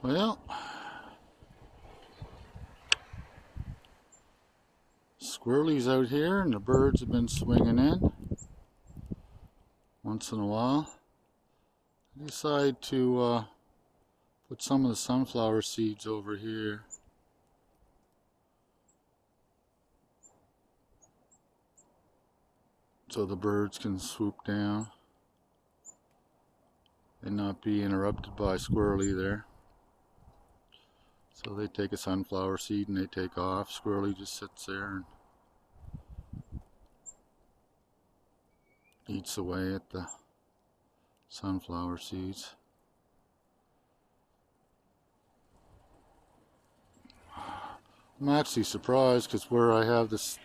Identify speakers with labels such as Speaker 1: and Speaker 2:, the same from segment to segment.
Speaker 1: Well, Squirrely's out here and the birds have been swinging in once in a while. I decide to put some of the sunflower seeds over here. So the birds can swoop down and not be interrupted by Squirrely there. So they take a sunflower seed and they take off. Squirrely just sits there and eats away at the sunflower seeds. I'm actually surprised because where I have this,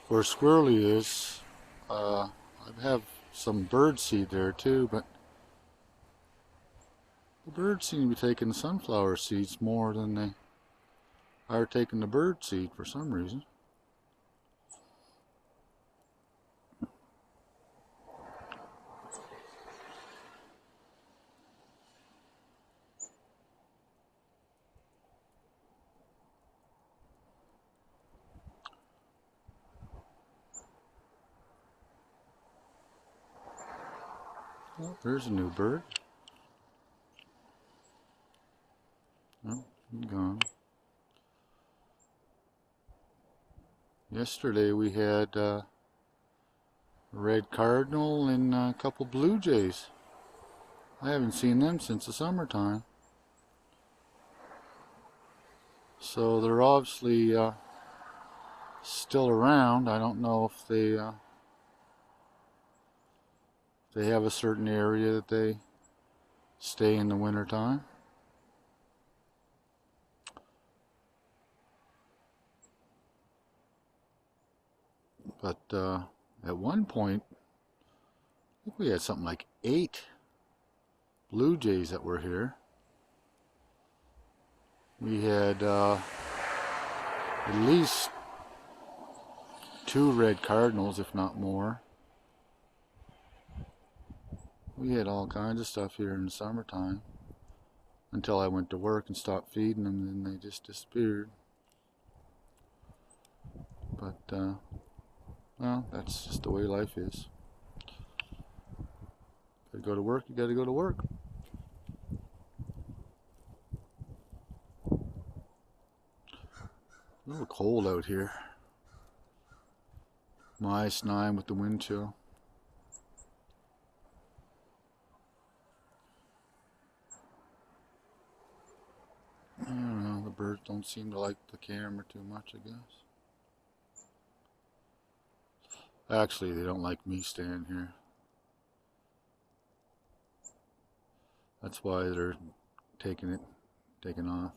Speaker 1: where Squirrely is, I have some bird seed there too, but the birds seem to be taking the sunflower seeds more than they are taking the bird seed for some reason. Oh, there's a new bird. Oh, he's gone. Yesterday we had a red cardinal and a couple blue jays. I haven't seen them since the summertime. So they're obviously still around. I don't know if they have a certain area that they stay in the wintertime. But at one point, I think we had something like 8 blue jays that were here. We had at least 2 red cardinals, if not more. We had all kinds of stuff here in the summertime until I went to work and stopped feeding them, and then they just disappeared. But well, that's just the way life is. Gotta go to work, you gotta go to work. A little cold out here. -9 with the wind chill. I don't know, the birds don't seem to like the camera too much, I guess. Actually, they don't like me standing here. That's why they're taking off.